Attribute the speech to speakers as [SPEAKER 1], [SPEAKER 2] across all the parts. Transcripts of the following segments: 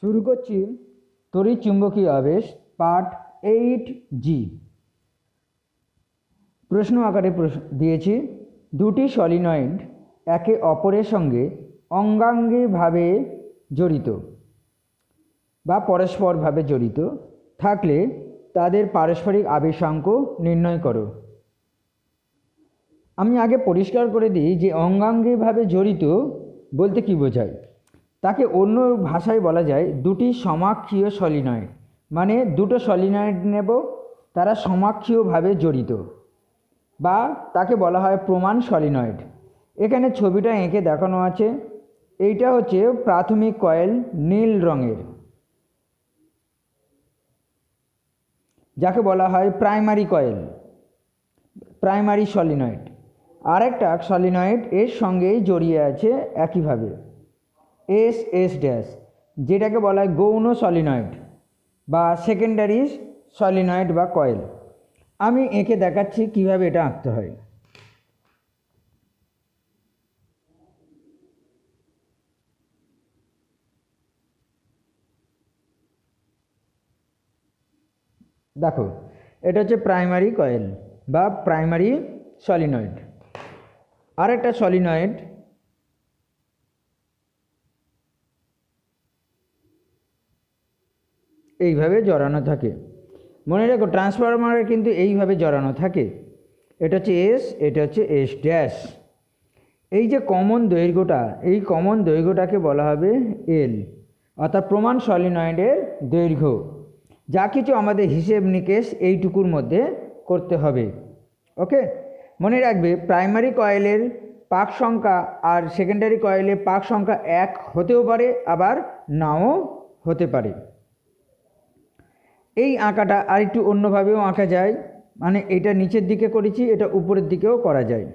[SPEAKER 1] শুরু করছি তড়িৎ চুম্বকীয় আবেশ পার্ট 8G। প্রশ্ন আকারে দিয়েছি, দুটি সলিনয়েড একে অপরের সঙ্গে অঙ্গাঙ্গিভাবে জড়িত বা পরস্পরভাবে জড়িত থাকলে তাদের পারস্পরিক আবেশাঙ্ক নির্ণয় করো। আমি আগে পরিষ্কার করে দিই যে অঙ্গাঙ্গিভাবে জড়িত বলতে কী বোঝায়। তাকে অন্য ভাষায় বলা যায় দুটি সমাক্ষীয় সলিনয়েড, মানে দুটো সলিনয়েড নেব, তারা সমাক্ষীয়ভাবে জড়িত, বা তাকে বলা হয় প্রমাণ সলিনয়েড। এখানে ছবিটা এঁকে দেখানো আছে। এইটা হচ্ছে প্রাথমিক কয়েল, নীল রঙের, যাকে বলা হয় প্রাইমারি কয়েল, প্রাইমারি সলিনয়েড। আরেকটা সলিনয়েড এর সঙ্গেই জড়িয়ে আছে একইভাবে, এস ড্যাশ, যেটাকে বলা হয় গৌণ সলিনয়েড বা সেকেন্ডারি সলিনয়েড বা কয়েল। আমি এঁকে দেখাচ্ছি কিভাবে এটা আঁকতে হয়। দেখো, এটা হচ্ছে প্রাইমারি কয়েল বা প্রাইমারি সলিনয়েড। আরেকটা সলিনয়েড এইভাবে জড়ানো থাকে। মনে রাখো, ট্রান্সফরমারে কিন্তু এইভাবে জড়ানো থাকে। এটা হচ্ছে এস, এটা হচ্ছে এস ড্যাশ। এই যে কমন দৈর্ঘ্যটা, এই কমন দৈর্ঘ্যটাকে বলা হবে এল, অর্থাৎ প্রমাণ সলিনয়েডের দৈর্ঘ্য। যা কিছু আমাদের হিসেব নিকেশ এইটুকুর মধ্যে করতে হবে। ওকে, মনে রাখবে প্রাইমারি কয়েলের পাক সংখ্যা আর সেকেন্ডারি কয়েলের পাক সংখ্যা এক হতেও পারে, আবার নাও হতে পারে। এই আঁকাটা আর একটু অন্যভাবেও আঁকা যায়, মানে এটা নিচের দিকে করেছি, এটা উপরের দিকেও করা যায়।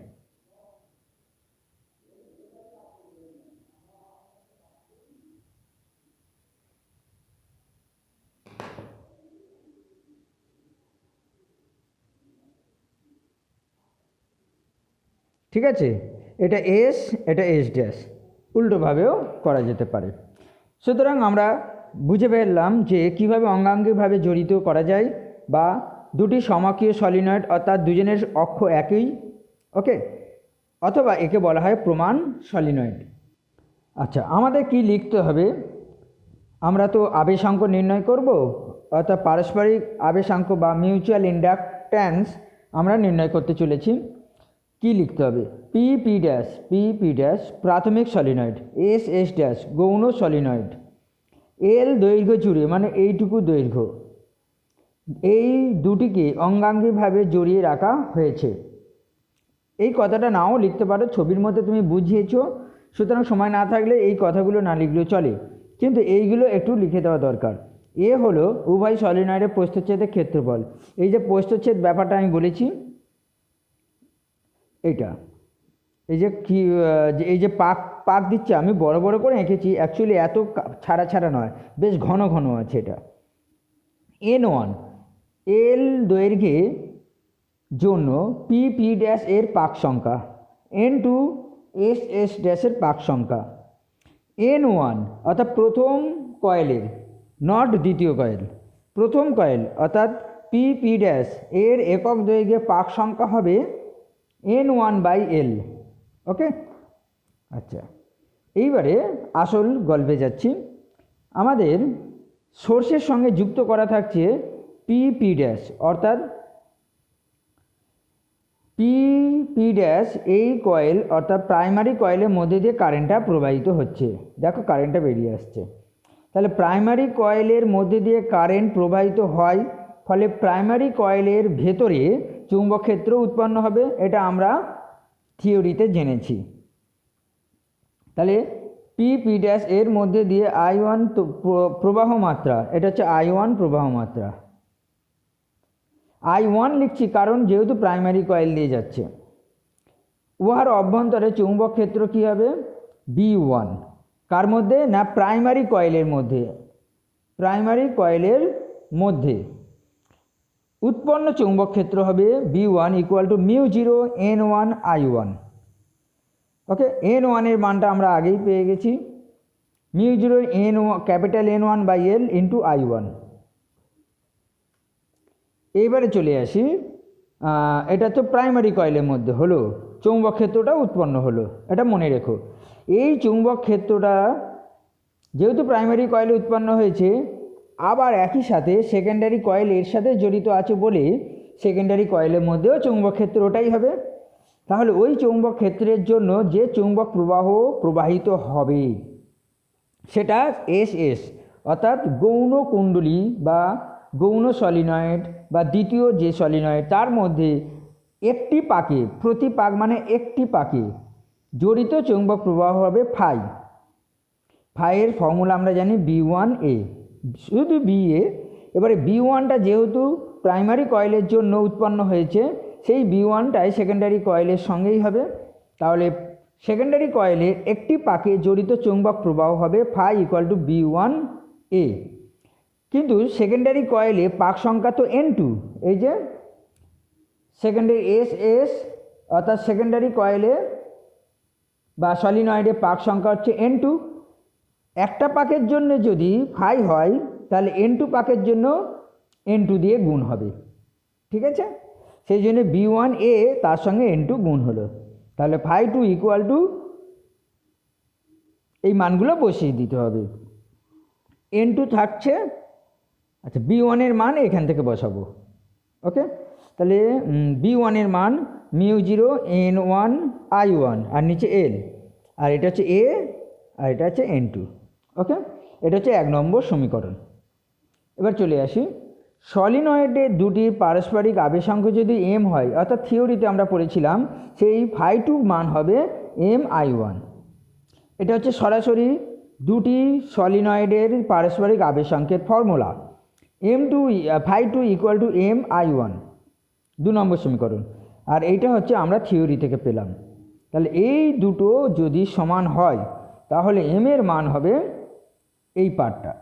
[SPEAKER 1] ঠিক আছে, এটা এস, এটা এস ড্যাশ, উল্টোভাবেও করা যেতে পারে। সুতরাং আমরা বুঝে ফেললাম যে কীভাবে অঙ্গাঙ্গিভাবে জড়িত করা যায়, বা দুটি সমাক্ষীয় সলিনয়েড অর্থাৎ দুজনের অক্ষ একই, ওকে, অথবা একে বলা হয় প্রমাণ সলিনয়েড। আচ্ছা, আমাদের কি লিখতে হবে? আমরা তো আবেশাঙ্ক নির্ণয় করব, অর্থাৎ পারস্পরিক আবেশাঙ্ক বা মিউচুয়াল ইন্ডাকট্যান্স আমরা নির্ণয় করতে চলেছি। কি লিখতে হবে? পি ড্যাশ প্রাথমিক সলিনয়েড, এস ড্যাশ গৌণ সলিনয়েড, এল দৈর্ঘ্য জুড়ে, মানে এইটুকু দৈর্ঘ্য, এই দুটিকে অঙ্গাঙ্গিভাবে জড়িয়ে রাখা হয়েছে। এই কথাটা নাও লিখতে পারো, ছবির মধ্যে তুমি বুঝিয়েছ, সুতরাং সময় না থাকলে এই কথাগুলো না লিখলেও চলে, কিন্তু এইগুলো একটু লিখে দেওয়া দরকার। এ হলো উভয় সলিনয়েডের প্রস্থচ্ছেদের ক্ষেত্রফল। এই যে প্রস্থচ্ছেদ ব্যাপারটা আমি বলেছি, এইটা এই যে পাক দিচ্ছে, আমি বড় বড় করে এঁকেছি, অ্যাকচুয়ালি এত ছাড়া নয়, বেশ ঘন ঘন আছে। এটা N1 এল দৈর্ঘ্যে জন্য পি ড্যাশ এর পাক সংখ্যা, N2 এস ড্যাশের পাক সংখ্যা। N1 অর্থাৎ প্রথম কয়েলের, নট দ্বিতীয় কয়েল, প্রথম কয়েল অর্থাৎ পি ড্যাশ এর একক দৈর্ঘ্যে পাক সংখ্যা হবে N1/L। ওকে, আচ্ছা, এইবারে আসল গল্পে যাচ্ছি। আমাদের সোর্সের সঙ্গে যুক্ত করা থাকছে পি ড্যাশ, অর্থাৎ পি ড্যাশ এই কয়েল অর্থাৎ প্রাইমারি কয়েলের মধ্যে দিয়ে কারেন্টটা প্রবাহিত হচ্ছে। দেখো, কারেন্টটা বেরিয়ে আসছে। তাহলে প্রাইমারি কয়েলের মধ্যে দিয়ে কারেন্ট প্রবাহিত হয়, ফলে প্রাইমারি কয়েলের ভেতরে চুম্বক ক্ষেত্র উৎপন্ন হবে। এটা আমরা থিওরিতে জেনেছি। তাহলে পি ড্যাশ এর মধ্যে দিয়ে I1 প্রবাহ মাত্রা, এটা হচ্ছে I1 প্রবাহ মাত্রা। I1 লিখছি কারণ যেহেতু প্রাইমারি কয়েল দিয়ে যাচ্ছে। উহার অভ্যন্তরে চুম্বক ক্ষেত্র কী হবে? B1। কার মধ্যে? না, প্রাইমারি কয়েলের মধ্যে। প্রাইমারি কয়েলের মধ্যে উৎপন্ন চুম্বক ক্ষেত্র হবে B1 = μ0 N1 I1। ওকে, N1 এর মানটা আমরা আগেই পেয়ে গেছি, mu zero N capital N1 by L into I1। এইবারে চলে আসি, এটা তো প্রাইমারি কয়েলের মধ্যে হলো, চৌম্বক ক্ষেত্রটা উৎপন্ন হলো, এটা মনে রেখো। এই চৌম্বক ক্ষেত্রটা যেহেতু প্রাইমারি কয়েলে উৎপন্ন হয়েছে, আবার একই সাথে সেকেন্ডারি কয়েল এর সাথে জড়িত আছে বলে সেকেন্ডারি কয়েলের মধ্যেও চৌম্বক ক্ষেত্র ওটাই হবে। তাহলে ওই চৌম্বক ক্ষেত্রের জন্য যে চৌম্বক প্রবাহ প্রবাহিত হবে সেটা SS, অর্থাৎ গৌণ কুণ্ডলী বা গৌণ সলিনয়েড বা দ্বিতীয় যে সলিনয়েড তার মধ্যে একটি পাকে, প্রতি পাক মানে একটি পাকে জড়িত চৌম্বক প্রবাহ হবে ফাই। ফাইয়ের ফর্মুলা আমরা জানি B1A, শুধু BA। এবারে B1টা যেহেতু প্রাইমারি কয়েলের জন্য উৎপন্ন হয়েছে, সেই B1টাই সেকেন্ডারি কয়েলের সঙ্গেই হবে। তাহলে সেকেন্ডারি কয়েলের একটি পাকে জড়িত চৌম্বক প্রবাহ হবে ফাই ইকুয়াল টু B1A। কিন্তু সেকেন্ডারি কয়েলে পাক সংখ্যা তো N2, এই যে সেকেন্ডারি SS, অর্থাৎ সেকেন্ডারি কয়েলে বা সলিনয়েডে পাক সংখ্যা হচ্ছে N2। একটা পাকের জন্য যদি ফাই হয় তাহলে N2 পাকের জন্য N2 দিয়ে গুণ হবে, ঠিক আছে? সেই জন্য B1A তার সঙ্গে N2 গুণ হলো, তাহলে ফাই 2 ইকুয়াল টু, এই মানগুলো বসিয়ে দিতে হবে। N2 থাকছে, আচ্ছা B1 এর মান এখান থেকে বসাবো, ওকে? তাহলে B1 এর মান মিউ জিরো N1 I1 আর নিচে L, আর এটা হচ্ছে A আর এটা হচ্ছে N2, ওকে? এটা হচ্ছে 1 নম্বর সমীকরণ। এবার চলে আসি, সলিনয়েডের দুটি পারস্পরিক আবেশাঙ্ক যদি M হয়, অর্থাৎ থিওরিতে আমরা পড়েছিলাম সেই ফাই 2 মান হবে MI1। এটা হচ্ছে সরাসরি দুটি সলিনয়েডের পারস্পরিক আবেশাঙ্কের formula, phi 2 equal to MI1, 2 নম্বর সমীকরণ। আর এইটা হচ্ছে আমরা থিওরি থেকে পেলাম। তাহলে এই দুটো যদি সমান হয় তাহলে M এর মান হবে এই পার্টটা,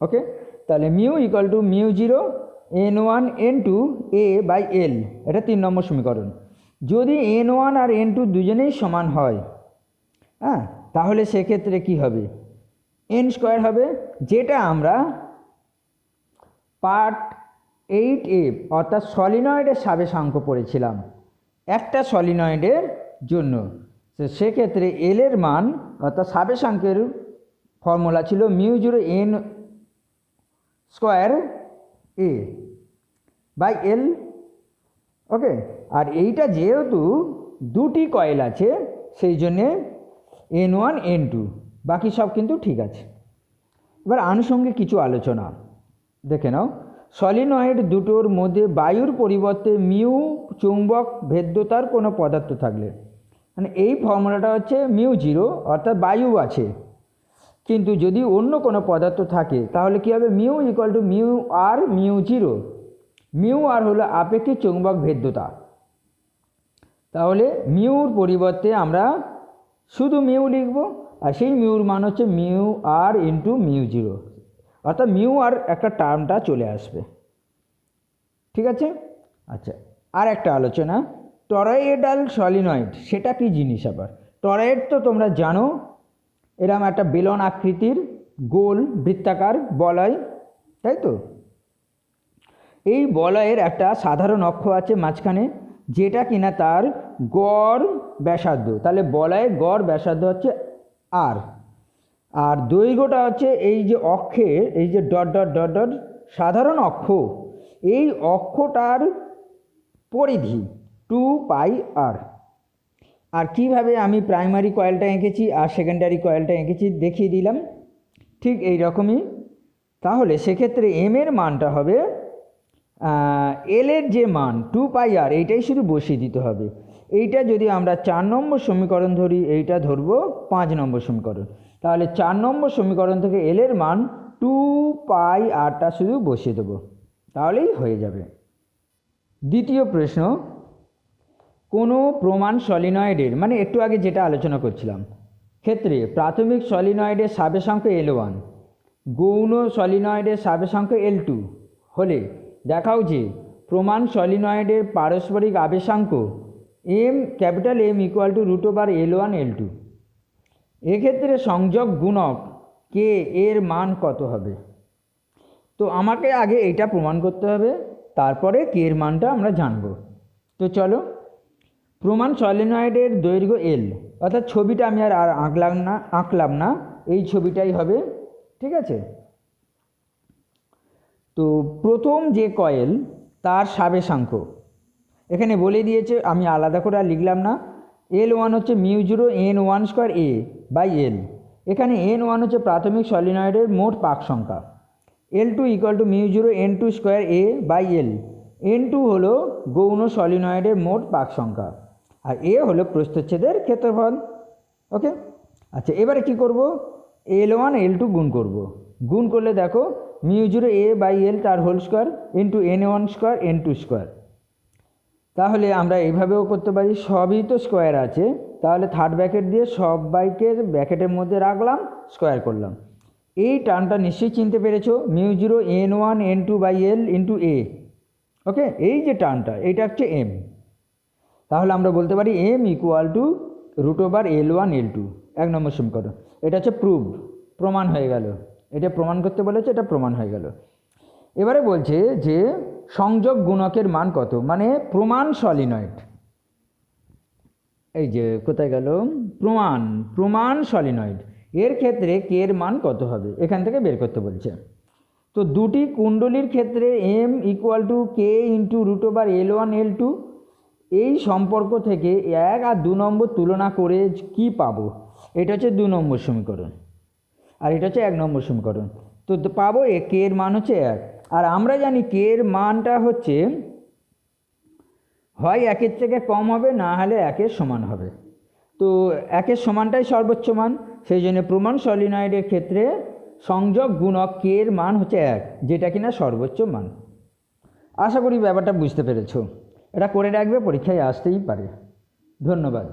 [SPEAKER 1] ওকে? তাহলে mu equal to mu zero N1 N2 A by L, এটা 3 নম্বর সমীকরণ। যদি N1 আর N2 দুজনেই সমান হয়, হ্যাঁ, তাহলে সেক্ষেত্রে কি হবে? N স্কোয়ার হবে, যেটা আমরা পার্ট 8A অর্থাৎ সলিনয়েডের সাবেশাঙ্ক পড়েছিলাম একটা সলিনয়েডের জন্য। তো সেক্ষেত্রে L এর মান অর্থাৎ সাবেশাঙ্কের ফর্মুলা ছিল mu zero N square A by L, okay? আর এইটা যেহেতু দুটি কয়েল আছে সেই জন্যে N1 N2, বাকি সব কিন্তু ঠিক আছে। এবার আনুষঙ্গিক কিছু আলোচনা দেখে নাও। সলিনয়েড দুটোর মধ্যে বায়ুর পরিবর্তে মিউ চৌম্বক ভেদ্যতার কোনো পদার্থ থাকলে, মানে এই ফর্মুলাটা হচ্ছে মিউ জিরো, অর্থাৎ বায়ু আছে, কিন্তু যদি অন্য কোনো পদার্থ থাকে তাহলে কী হবে? Mu equal to mu r mu zero. Mu r হলো আপেক্ষিক চৌম্বক ভেদ্যতা, তাহলে মিউর পরিবর্তে আমরা শুধু মিউ লিখব, আর সেই মিউর মান হচ্ছে মিউ আর ইন্টু মিউ জিরো, অর্থাৎ মিউ আর একটা টার্মটা চলে আসবে, ঠিক আছে? আচ্ছা, আর একটা আলোচনা, টরয়েডাল সলিনয়েড সেটা কি জিনিস? আবার টরয়েড তো তোমরা জানো, এরকম একটা বেলন আকৃতির গোল বৃত্তাকার বলয়, তাই তো? এই বলয়ের একটা সাধারণ অক্ষ আছে মাঝখানে, যেটা কিনা তার গড় ব্যাসার্ধ, তাহলে বলয়ের গড় ব্যাসার্ধ হচ্ছে আর, আর দৈর্ঘ্যটা হচ্ছে এই যে অক্ষের এই যে ডট ডট ডট ডট সাধারণ অক্ষ, এই অক্ষটার পরিধি 2πr। আর কিভাবে আমি প্রাইমারি কয়েলটা এঁকেছি আর সেকেন্ডারি কয়েলটা এঁকেছি দেখিয়ে দিলাম, ঠিক এই রকমই। তাহলে সেক্ষেত্রে M এর মানটা হবে L এর যে মান 2πr, এইটাই শুধু বসিয়ে দিতে হবে। এইটা যদি আমরা 4 নম্বর সমীকরণ ধরি, এইটা ধরবো 5 নম্বর সমীকরণ, তাহলে 4 নম্বর সমীকরণ থেকে L এর মান 2πrটা শুধু বসিয়ে দেবো, তাহলেই হয়ে যাবে। দ্বিতীয় প্রশ্ন, কোনো প্রমাণ সলিনয়েডের, মানে একটু আগে যেটা আলোচনা করছিলাম, ক্ষেত্রে প্রাথমিক সলিনয়েডের সাবেশাঙ্ক L1, গৌণ সলিনয়েডের সাবেশাঙ্ক L2 হলে দেখাও যে প্রমাণ সলিনয়েডের পারস্পরিক আবেশাঙ্ক M equal to √L1 L2। এক্ষেত্রে সংযোগ গুণক কে এর মান কত হবে? তো আমাকে আগে এটা প্রমাণ করতে হবে, তারপরে কে এর মানটা আমরা জানব। তো চলো, প্রমাণ সলিনয়েডের দৈর্ঘ্য এল, অর্থাৎ ছবিটা আমি আর আঁকলাম না, এই ছবিটাই হবে, ঠিক আছে। তো প্রথম যে কয়েল তার সাবেশাঙ্ক এখানে বলে দিয়েছে, আমি আলাদা করে আর লিখলাম না। L1 হচ্ছে μ0 n1 স্কোয়ার এ বাই এল। এখানে n1 হচ্ছে প্রাথমিক সলিনয়েডের মোট পাক সংখ্যা, L2 equal to μ0 n2 square A by L. n2 হলো গৌণ সলিনয়েডের মোট পাক সংখ্যা, আর এ হলো প্রস্থচ্ছেদের ক্ষেত্রফল। ওকে, আচ্ছা, এবারে কি করব? L1 L2 গুণ করব। গুণ করলে দেখো μ0 এ বাই এল তার whole square into n1 square n2 square. তাহলে আমরা এইভাবেও করতে পারি, সবই তো স্কোয়ার আছে, তাহলে থার্ড ব্র্যাকেট দিয়ে সবাইকে ব্র্যাকেটের মধ্যে রাখলাম, স্কোয়ার করলাম। এই টার্মটা নিশ্চয়ই চিনতে পেরেছো, μ0 n1 n2 by L into এ। ওকে, এই যে টার্মটা এইটা হচ্ছে এম। তাহলে আমরা বলতে পারি M equal two √L1 L2, 1 নম্বর সমীকরণ। এটা হচ্ছে প্রমাণ হয়ে গেল। এটা প্রমাণ করতে বলেছে, এটা প্রমাণ হয়ে গেল। এবারে বলছে যে সংযোগ গুণকের মান কত, মানে প্রমাণ সলিনয়েড, এই যে কোথায় গেল প্রমাণ সলিনয়েড, এর ক্ষেত্রে কে এর মান কত হবে এখান থেকে বের করতে বলছে। তো দুটি কুণ্ডলীর ক্ষেত্রে M equal to K into √L1 L2, এই সম্পর্ক থেকে 1 আর 2 নম্বর তুলনা করে কি পাবো? এটা হচ্ছে 2 নম্বর সমীকরণ, আর এটা হচ্ছে 1 নম্বর সমীকরণ। তো পাবো কে এর মান হচ্ছে 1, আর আমরা জানি কে এর মানটা হচ্ছে হয় 1-এর থেকে কম হবে, না হলে 1-এর সমান হবে। তো 1-এর সমানটাই সর্বোচ্চ মান, সেই জন্য প্রমাণ সলিনয়েডের ক্ষেত্রে সংযোগ গুণক কে এর মান হচ্ছে 1, যেটা কিনা সর্বোচ্চ মান। আশা করি ব্যাপারটা বুঝতে পেরেছো। এটা করে রাখবে, পরীক্ষায় আসতেই পারে। ধন্যবাদ।